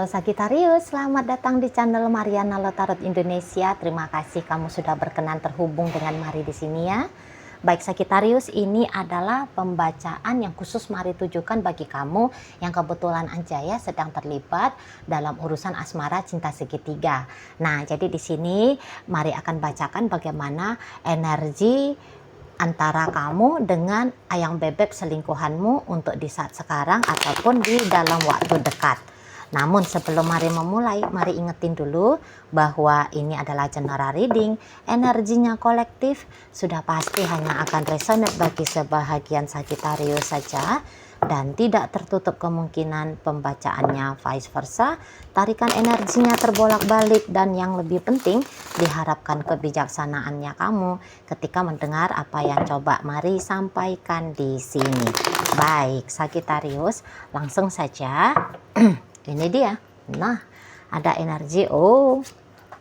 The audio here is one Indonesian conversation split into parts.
Halo Sagitarius, selamat datang di channel Mariana Lotarot Indonesia. Terima kasih kamu sudah berkenan terhubung dengan Mari di sini ya. Baik Sagitarius, ini adalah pembacaan yang khusus Mari tujukan bagi kamu yang kebetulan aja ya sedang terlibat dalam urusan asmara cinta segitiga. Nah, jadi di sini Mari akan bacakan bagaimana energi antara kamu dengan ayang bebek selingkuhanmu untuk di saat sekarang ataupun di dalam waktu dekat. Namun sebelum Mari memulai, Mari ingetin dulu bahwa ini adalah general reading, energinya kolektif, sudah pasti hanya akan resonate bagi sebahagian Sagittarius saja dan tidak tertutup kemungkinan pembacaannya vice versa. Tarikan energinya terbolak-balik dan yang lebih penting diharapkan kebijaksanaannya kamu ketika mendengar apa yang coba Mari sampaikan di sini. Baik, Sagittarius, langsung saja. Ini dia. Nah, ada energi. Oh,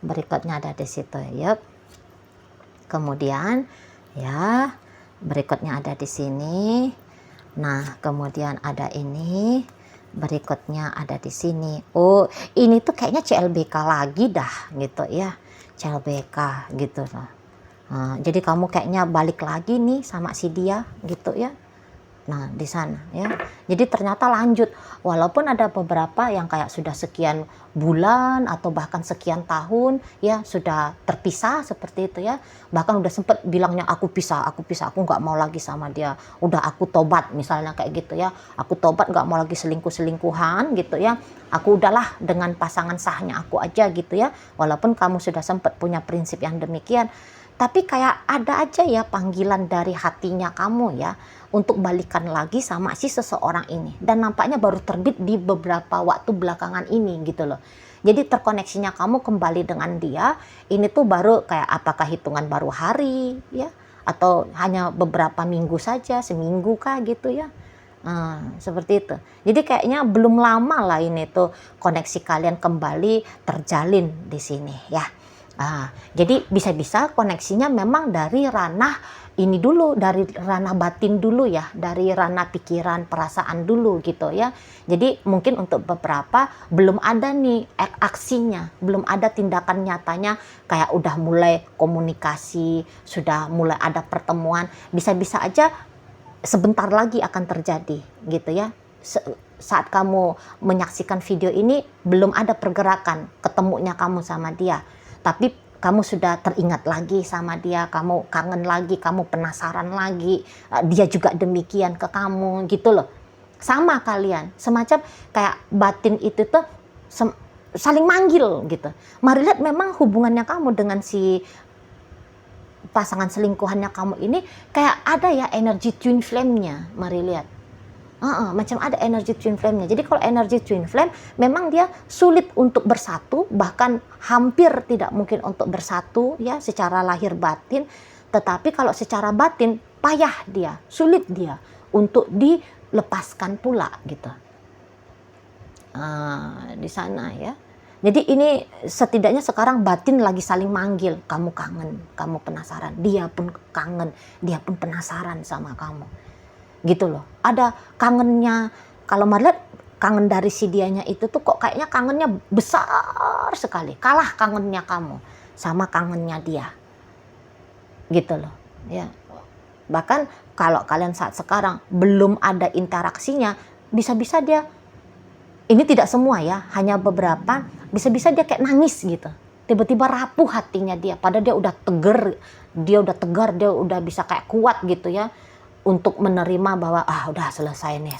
berikutnya ada di situ. Yup. Kemudian, ya, berikutnya ada di sini. Nah, kemudian ada ini. Berikutnya ada di sini. Oh, ini tuh kayaknya CLBK lagi dah, gitu ya. CLBK, gitu loh. Nah, jadi kamu kayaknya balik lagi nih sama si dia, gitu ya. Nah, di sana ya. Jadi ternyata lanjut, walaupun ada beberapa yang kayak sudah sekian bulan atau bahkan sekian tahun ya sudah terpisah seperti itu ya. Bahkan udah sempet bilangnya aku pisah, aku nggak mau lagi sama dia. Udah aku tobat misalnya kayak gitu ya. Aku tobat nggak mau lagi selingkuh-selingkuhan gitu ya. Aku udahlah dengan pasangan sahnya aku aja gitu ya. Walaupun kamu sudah sempet punya prinsip yang demikian, tapi kayak ada aja ya panggilan dari hatinya kamu ya untuk balikan lagi sama si seseorang ini, dan nampaknya baru terbit di beberapa waktu belakangan ini gitu loh. Jadi terkoneksinya kamu kembali dengan dia ini tuh baru kayak apakah hitungan baru hari ya, atau hanya beberapa minggu saja, seminggu kah gitu ya. Seperti itu. Jadi kayaknya belum lama lah ini tuh koneksi kalian kembali terjalin di sini ya. Jadi bisa-bisa koneksinya memang dari ranah ini dulu, dari ranah batin dulu ya, dari ranah pikiran, perasaan dulu gitu ya. Jadi mungkin untuk beberapa belum ada nih aksinya, belum ada tindakan nyatanya kayak udah mulai komunikasi, sudah mulai ada pertemuan, bisa-bisa aja sebentar lagi akan terjadi gitu ya. Saat kamu menyaksikan video ini belum ada pergerakan ketemunya kamu sama dia, tapi kamu sudah teringat lagi sama dia, kamu kangen lagi, kamu penasaran lagi, dia juga demikian ke kamu gitu loh. Sama kalian, semacam kayak batin itu tuh saling manggil gitu. Mari lihat memang hubungannya kamu dengan si pasangan selingkuhannya kamu ini kayak ada ya energi twin flame-nya, mari lihat. Macam ada energi twin flame-nya. Jadi kalau energi twin flame memang dia sulit untuk bersatu, bahkan hampir tidak mungkin untuk bersatu ya secara lahir batin. Tetapi kalau secara batin payah dia, sulit dia untuk dilepaskan pula gitu. Di sana ya. Jadi ini setidaknya sekarang batin lagi saling manggil, kamu kangen, kamu penasaran, dia pun kangen, dia pun penasaran sama kamu. Gitu loh, ada kangennya. Kalau Marlet kangen dari si dianya itu tuh kok kayaknya kangennya besar sekali, kalah kangennya kamu sama kangennya dia gitu loh ya. Bahkan kalau kalian saat sekarang belum ada interaksinya, bisa-bisa dia, ini tidak semua ya, hanya beberapa, bisa-bisa dia kayak nangis gitu, tiba-tiba rapuh hatinya dia, padahal dia udah tegar, dia udah bisa kayak kuat gitu ya untuk menerima bahwa udah selesai nih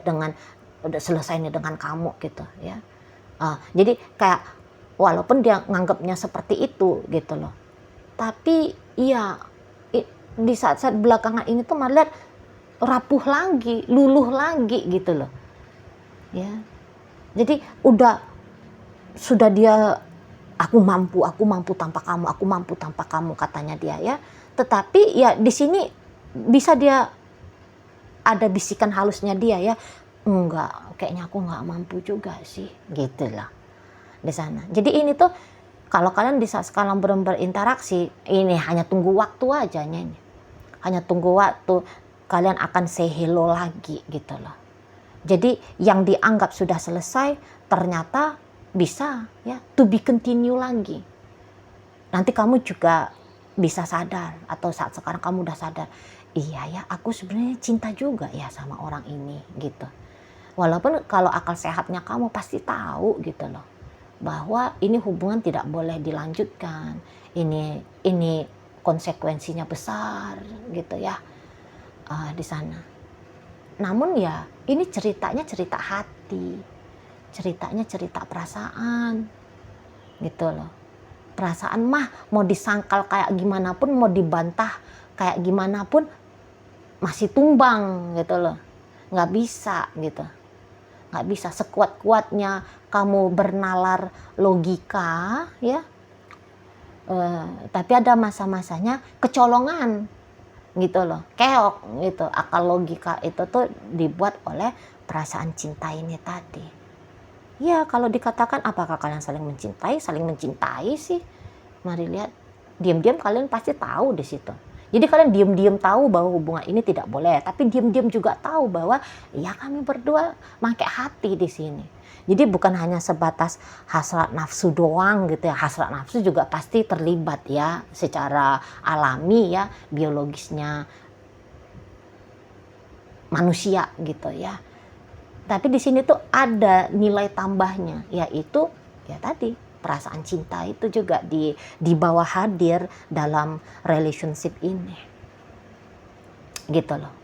dengan udah selesai nih dengan kamu gitu ya. Jadi kayak walaupun dia nganggapnya seperti itu gitu loh, tapi iya di saat-saat belakangan ini tuh malah rapuh lagi, luluh lagi gitu loh ya. Jadi sudah dia, aku mampu tanpa kamu katanya dia ya. Tetapi ya di sini bisa dia ada bisikan halusnya dia ya, enggak, kayaknya aku nggak mampu juga sih gitulah di sana. Jadi ini tuh kalau kalian di saat sekarang berinteraksi, ini hanya tunggu waktu aja ini, hanya tunggu waktu kalian akan say hello lagi gitu loh Jadi yang dianggap sudah selesai ternyata bisa ya to be continue lagi. Nanti kamu juga bisa sadar, atau saat sekarang kamu udah sadar, iya ya aku sebenarnya cinta juga ya sama orang ini gitu. Walaupun kalau akal sehatnya kamu pasti tahu gitu loh, bahwa ini hubungan tidak boleh dilanjutkan, ini konsekuensinya besar gitu ya di sana. Namun ya ini ceritanya cerita hati, ceritanya cerita perasaan gitu loh. Perasaan mah mau disangkal kayak gimana pun, mau dibantah kayak gimana pun masih tumbang gitu loh. Nggak bisa gitu. Nggak bisa sekuat-kuatnya kamu bernalar logika ya. Tapi ada masa-masanya kecolongan gitu loh, keok gitu. Akal logika itu tuh dibuat oleh perasaan cinta ini tadi. Ya kalau dikatakan apakah kalian saling mencintai sih, mari lihat, diam-diam kalian pasti tahu di situ. Jadi kalian diam-diam tahu bahwa hubungan ini tidak boleh, tapi diam-diam juga tahu bahwa ya kami berdua pakai hati di sini. Jadi bukan hanya sebatas hasrat nafsu doang gitu ya. Hasrat nafsu juga pasti terlibat ya secara alami ya, biologisnya manusia gitu ya. Tapi di sini tuh ada nilai tambahnya, yaitu ya tadi perasaan cinta itu juga dibawa hadir dalam relationship ini, gitu loh.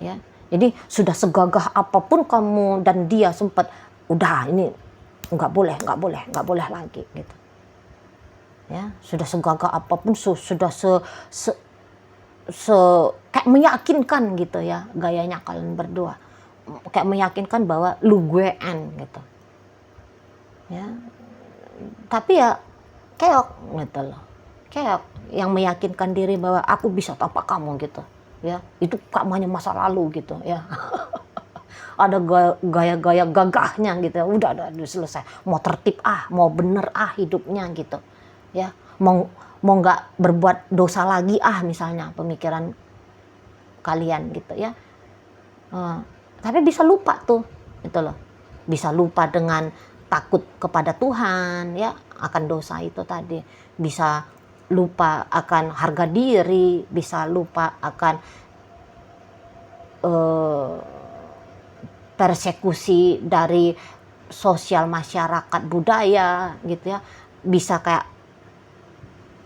Ya, jadi sudah segagah apapun kamu dan dia sempat, udah ini nggak boleh lagi, gitu. Ya, sudah segagah apapun, sudah kayak meyakinkan gitu ya gayanya kalian berdua. Kayak meyakinkan bahwa lu gue-an gitu ya, tapi ya keok gitu loh, keok yang meyakinkan diri bahwa aku bisa tanpa kamu gitu ya, itu hanya masa lalu gitu ya. Ada gaya-gaya gagahnya gitu ya, udah selesai, mau tertib mau bener hidupnya gitu ya, mau nggak berbuat dosa lagi misalnya pemikiran kalian gitu ya. Tapi bisa lupa tuh, gitu loh. Bisa lupa dengan takut kepada Tuhan, ya, akan dosa itu tadi. Bisa lupa akan harga diri, bisa lupa akan persekusi dari sosial masyarakat budaya, gitu ya. Bisa kayak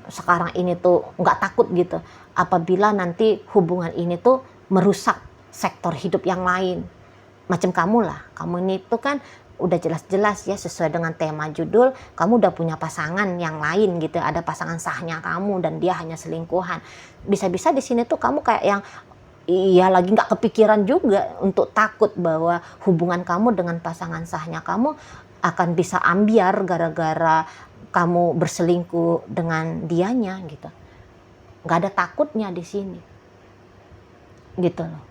sekarang ini tuh nggak takut gitu, apabila nanti hubungan ini tuh merusak sektor hidup yang lain. Macam kamu lah, kamu ini tuh kan udah jelas-jelas ya sesuai dengan tema judul, kamu udah punya pasangan yang lain gitu, ada pasangan sahnya kamu dan dia hanya selingkuhan. Bisa-bisa di sini tuh kamu kayak yang iya lagi nggak kepikiran juga untuk takut bahwa hubungan kamu dengan pasangan sahnya kamu akan bisa ambiar gara-gara kamu berselingkuh dengan dianya gitu. Nggak ada takutnya di sini, gitu loh.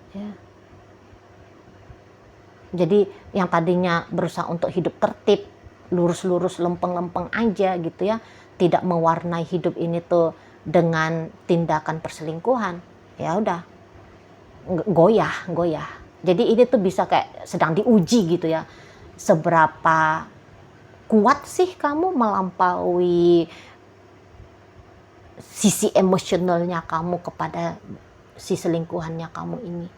Ya. Jadi yang tadinya berusaha untuk hidup tertib, lurus-lurus, lempeng-lempeng aja gitu ya, tidak mewarnai hidup ini tuh dengan tindakan perselingkuhan, ya udah goyah. Jadi ini tuh bisa kayak sedang diuji gitu ya, seberapa kuat sih kamu melampaui sisi emosionalnya kamu kepada si selingkuhannya kamu ini.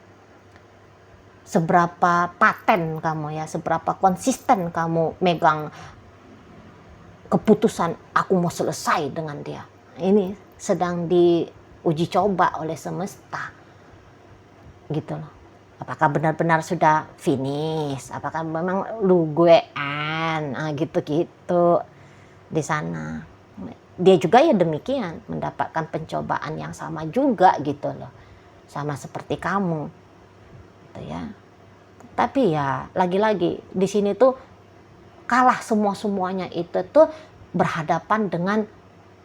Seberapa paten kamu ya, seberapa konsisten kamu megang keputusan aku mau selesai dengan dia. Ini sedang diuji coba oleh semesta, gitu loh. Apakah benar-benar sudah finish? Apakah memang lu gue-an? Gitu-gitu di sana. Dia juga ya demikian, mendapatkan pencobaan yang sama juga gitu loh, sama seperti kamu, gitu ya. Tapi ya lagi-lagi di sini tuh kalah semuanya itu tuh berhadapan dengan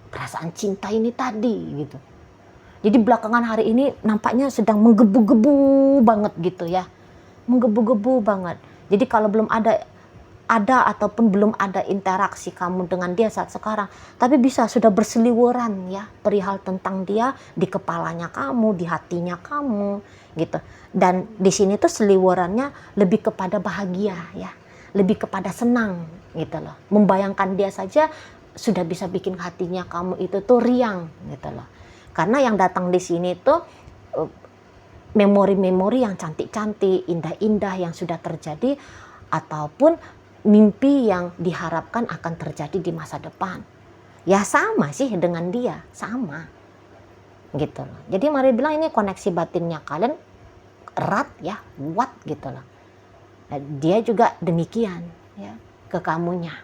perasaan cinta ini tadi gitu. Jadi belakangan hari ini nampaknya sedang menggebu-gebu banget gitu ya, menggebu-gebu banget. Jadi kalau belum ada ada ataupun belum ada interaksi kamu dengan dia saat sekarang, tapi bisa sudah berseliweran ya perihal tentang dia di kepalanya kamu, di hatinya kamu gitu. Dan di sini tuh seliwerannya lebih kepada bahagia ya, lebih kepada senang gitu loh. Membayangkan dia saja sudah bisa bikin hatinya kamu itu tuh riang gitu loh. Karena yang datang di sini tuh memori-memori yang cantik-cantik, indah-indah yang sudah terjadi, ataupun mimpi yang diharapkan akan terjadi di masa depan. Ya sama sih dengan dia, sama gitu loh. Jadi mari bilang ini koneksi batinnya kalian erat ya, kuat gitu loh. Dia juga demikian ya ke kamunya.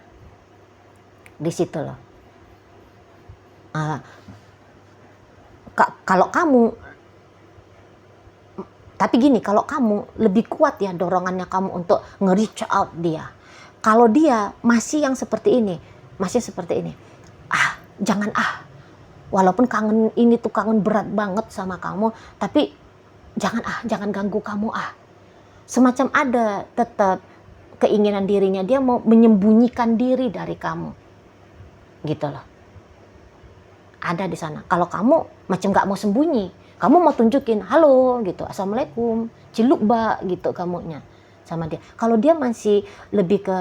Di situ loh. Kalau kamu, tapi gini, kalau kamu lebih kuat ya dorongannya kamu untuk nge-reach out dia. Kalau dia masih yang seperti ini, masih seperti ini, jangan walaupun kangen ini tuh kangen berat banget sama kamu, tapi jangan ganggu kamu semacam ada tetap keinginan dirinya dia mau menyembunyikan diri dari kamu, gitu loh. Ada di sana. Kalau kamu macam nggak mau sembunyi, kamu mau tunjukin, halo gitu, assalamualaikum, ciluk mbak gitu kamunya sama dia. Kalau dia masih lebih ke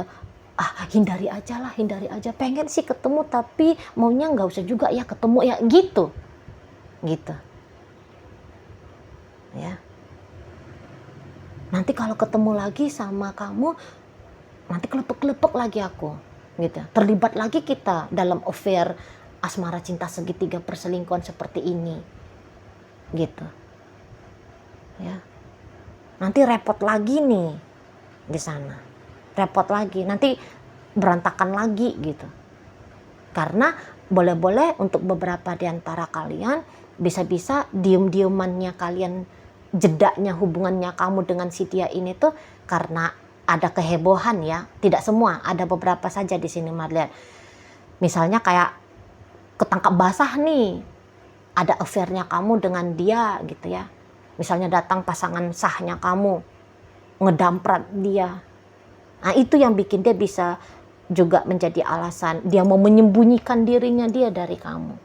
hindari aja, pengen sih ketemu tapi maunya nggak usah juga ya ketemu ya gitu ya. Nanti kalau ketemu lagi sama kamu, nanti kelepek-kelepek lagi aku gitu, terlibat lagi kita dalam affair asmara cinta segitiga perselingkuhan seperti ini gitu ya. Nanti repot lagi nih di sana, repot lagi, nanti berantakan lagi gitu. Karena boleh-boleh untuk beberapa di antara kalian bisa-bisa diem-diemannya kalian, jedaknya hubungannya kamu dengan si dia ini tuh karena ada kehebohan ya. Tidak semua, ada beberapa saja di sini Marlian. Misalnya kayak ketangkap basah nih, ada affairnya kamu dengan dia gitu ya. Misalnya datang pasangan sahnya kamu, ngedamprat dia. Nah itu yang bikin dia bisa juga menjadi alasan dia mau menyembunyikan dirinya dia dari kamu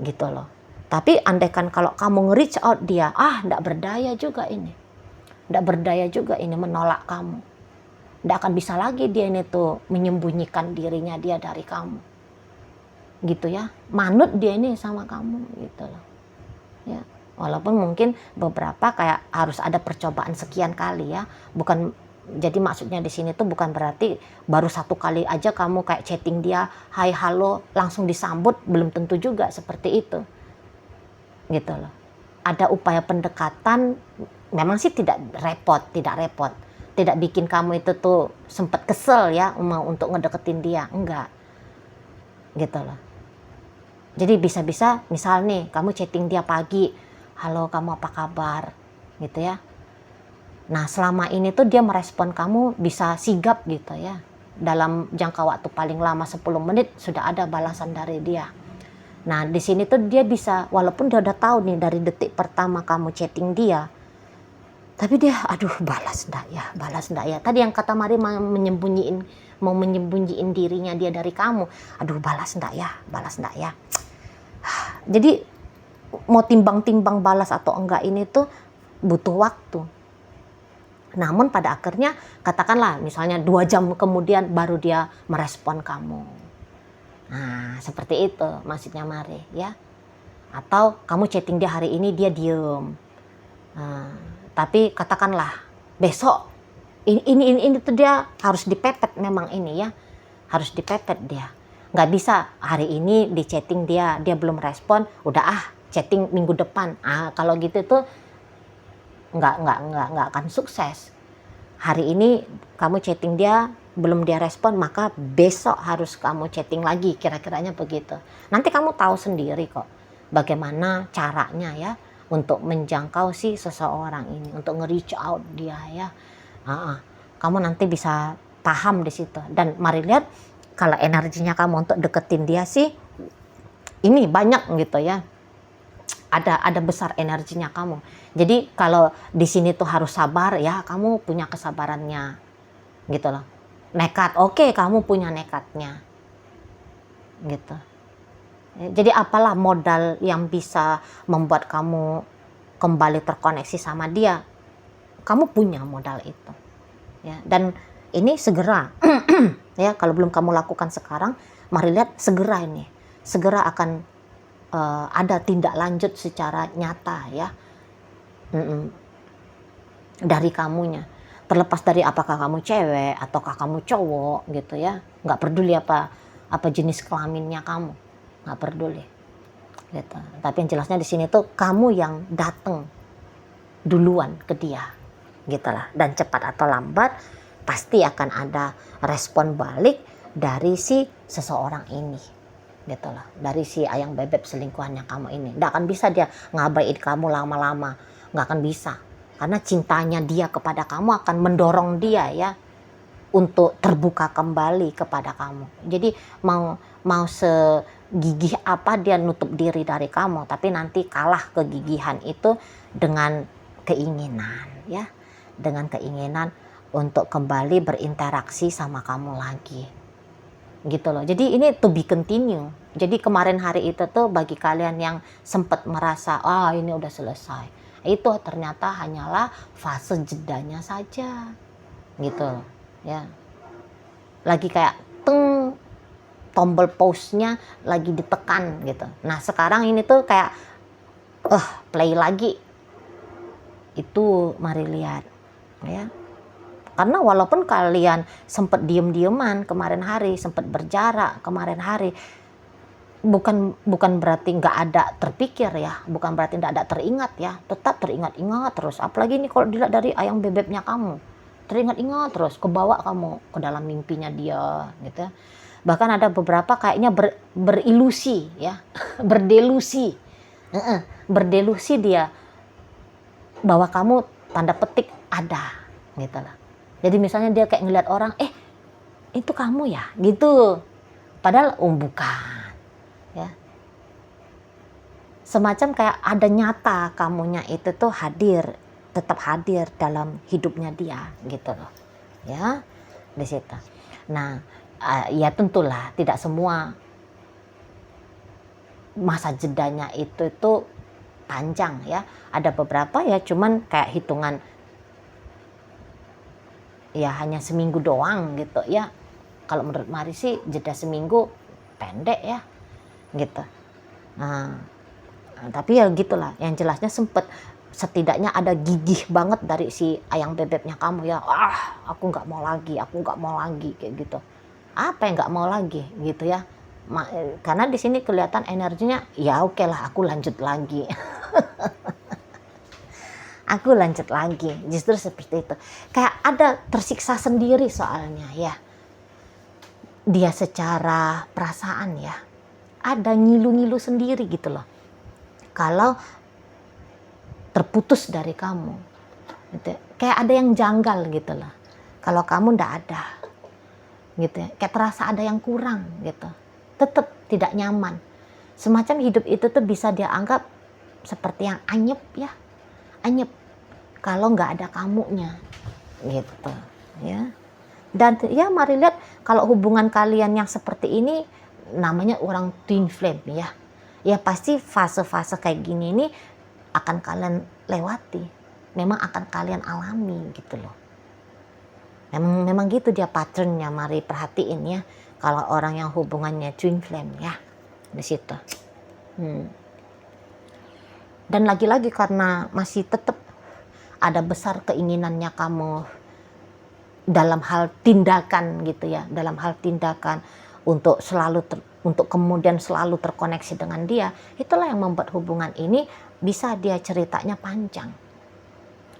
gitu loh. Tapi andaikan kalau kamu nge-reach out dia, nggak berdaya juga ini, menolak kamu. Nggak akan bisa lagi dia ini tuh menyembunyikan dirinya dia dari kamu gitu ya. Manut dia ini sama kamu gitu loh ya. Walaupun mungkin beberapa kayak harus ada percobaan sekian kali ya, bukan. Jadi maksudnya di sini tuh bukan berarti baru satu kali aja kamu kayak chatting dia, hai halo langsung disambut, belum tentu juga seperti itu gitu loh. Ada upaya pendekatan, memang sih tidak repot, tidak bikin kamu itu tuh sempet kesel ya mau untuk ngedeketin dia, enggak gitu loh. Jadi bisa-bisa misal nih kamu chatting dia pagi, halo kamu apa kabar gitu ya. Nah selama ini tuh dia merespon kamu bisa sigap gitu ya. Dalam jangka waktu paling lama 10 menit sudah ada balasan dari dia. Nah di sini tuh dia bisa, walaupun dia udah tahu nih dari detik pertama kamu chatting dia, tapi dia balas ndak ya. Tadi yang kata Mari mau menyembunyiin dirinya dia dari kamu. Balas ndak ya. Jadi mau timbang-timbang balas atau enggak ini tuh butuh waktu. Namun pada akhirnya katakanlah misalnya 2 jam kemudian baru dia merespon kamu. Nah seperti itu maksudnya Mari ya. Atau kamu chatting dia hari ini dia diem. Tapi katakanlah besok ini tuh dia harus dipepet, memang ini ya. Harus dipepet dia. Nggak bisa hari ini di chatting dia belum respon, udah chatting minggu depan. Kalau gitu tuh nggak akan sukses. Hari ini kamu chatting dia belum dia respon, maka besok harus kamu chatting lagi, kira-kiranya begitu. Nanti kamu tahu sendiri kok bagaimana caranya ya untuk menjangkau si seseorang ini, untuk nge-reach out dia ya. Kamu nanti bisa paham di situ. Dan mari lihat kalau energinya kamu untuk deketin dia sih ini banyak gitu ya. Ada besar energinya kamu. Jadi kalau di sini tuh harus sabar ya, kamu punya kesabarannya gitu loh. nekat, oke, kamu punya nekatnya gitu. Jadi apalah modal yang bisa membuat kamu kembali terkoneksi sama dia, kamu punya modal itu ya. Dan ini segera ya, kalau belum kamu lakukan sekarang, mari lihat segera ini, segera akan ada tindak lanjut secara nyata ya, dari kamunya. Terlepas dari apakah kamu cewek ataukah kamu cowok gitu ya, nggak peduli apa jenis kelaminnya kamu, nggak peduli gitu. Tapi yang jelasnya di sini tuh kamu yang datang duluan ke dia gitulah, dan cepat atau lambat pasti akan ada respon balik dari si seseorang ini gitulah, dari si ayang bebek selingkuhannya kamu ini. Nggak akan bisa dia ngabain kamu lama-lama, nggak akan bisa, karena cintanya dia kepada kamu akan mendorong dia ya untuk terbuka kembali kepada kamu. Jadi mau segigih apa dia nutup diri dari kamu, tapi nanti kalah kegigihan itu dengan keinginan ya, dengan keinginan untuk kembali berinteraksi sama kamu lagi gitu loh. Jadi ini to be continue. Jadi kemarin hari itu tuh bagi kalian yang sempat merasa ini udah selesai, itu ternyata hanyalah fase jedanya saja gitu ya. Lagi kayak tombol pause-nya lagi ditekan gitu. Nah sekarang ini tuh kayak play lagi. Itu mari lihat ya. Karena walaupun kalian sempat diem-dieman kemarin hari, sempat berjarak kemarin hari, bukan berarti nggak ada terpikir ya, bukan berarti nggak ada teringat ya, tetap teringat-ingat terus. Apalagi nih kalau dilihat dari ayang bebeknya kamu, teringat-ingat terus, kebawa kamu ke dalam mimpinya dia gitu. Bahkan ada beberapa kayaknya berilusi ya, berdelusi, berdelusi dia bahwa kamu tanda petik ada gitu lah. Jadi misalnya dia kayak ngeliat orang, itu kamu ya gitu, padahal bukan ya. Semacam kayak ada nyata kamunya itu tuh hadir, tetap hadir dalam hidupnya dia gitu loh ya, di situ. Nah ya tentulah tidak semua masa jedanya itu panjang ya, ada beberapa ya cuman kayak hitungan ya, hanya seminggu doang gitu ya. Kalau menurut Mari sih jeda seminggu pendek ya gitu. Nah, tapi ya gitulah, yang jelasnya setidaknya ada gigih banget dari si ayang bebeknya kamu ya. Aku nggak mau lagi kayak gitu. Apa yang nggak mau lagi gitu ya? Karena di sini kelihatan energinya ya, oke lah, aku lanjut lagi. Aku lanjut lagi, justru seperti itu. Kayak ada tersiksa sendiri soalnya ya. Dia secara perasaan ya, ada ngilu-ngilu sendiri gitu loh. Kalau terputus dari kamu, gitu. Kayak ada yang janggal gitu loh. Kalau kamu ndak ada, gitu ya. Kayak terasa ada yang kurang gitu. Tetap tidak nyaman. Semacam hidup itu tuh bisa dia anggap seperti yang anyep ya. Anyep kalau nggak ada kamunya gitu ya. Dan ya mari lihat, kalau hubungan kalian yang seperti ini namanya orang twin flame ya, ya pasti fase-fase kayak gini ini akan kalian lewati, memang akan kalian alami gitu loh. Memang gitu dia patternnya. Mari perhatiin ya, kalau orang yang hubungannya twin flame ya, di situ. Dan lagi-lagi karena masih tetap ada besar keinginannya kamu dalam hal tindakan gitu ya, dalam hal tindakan untuk untuk kemudian selalu terkoneksi dengan dia, itulah yang membuat hubungan ini bisa dia ceritanya panjang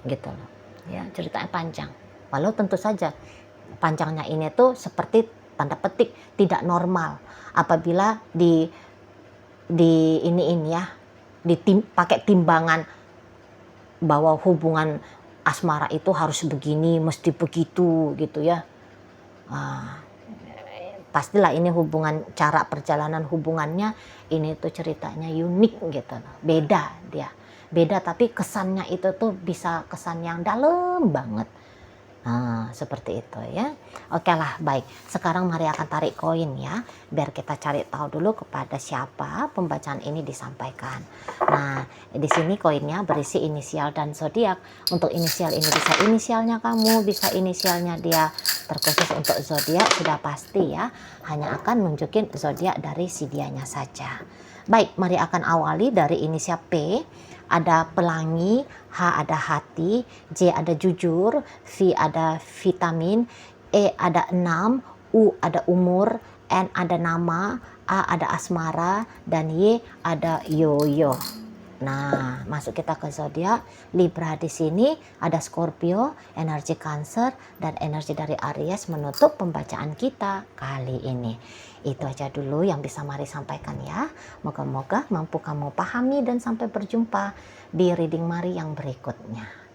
gitu loh ya, ceritanya panjang. Walau tentu saja panjangnya ini tuh seperti tanda petik tidak normal apabila pakai timbangan bahwa hubungan asmara itu harus begini, mesti begitu gitu ya. Pastilah ini cara perjalanan hubungannya ini tuh ceritanya unik gitu loh. Beda dia. Beda, tapi kesannya itu tuh bisa kesan yang dalam banget. Nah, seperti itu ya. Oke lah, baik. Sekarang Mari akan tarik koin ya, biar kita cari tahu dulu kepada siapa pembacaan ini disampaikan. Nah, di sini koinnya berisi inisial dan zodiak. Untuk inisial ini bisa inisialnya kamu, bisa inisialnya dia. Terkhusus untuk zodiak sudah pasti ya, hanya akan nunjukin zodiak dari si dianya saja. Baik, Mari akan awali dari inisial P. Ada pelangi, H ada hati, J ada jujur, V ada vitamin, E ada 6, U ada umur, N ada nama, A ada asmara, dan Y ada yoyo. Nah, masuk kita ke zodiak Libra. Di sini ada Scorpio, energi Cancer, dan energi dari Aries menutup pembacaan kita kali ini. Itu aja dulu yang bisa Mari sampaikan ya. Moga-moga mampu kamu pahami dan sampai berjumpa di reading Mari yang berikutnya.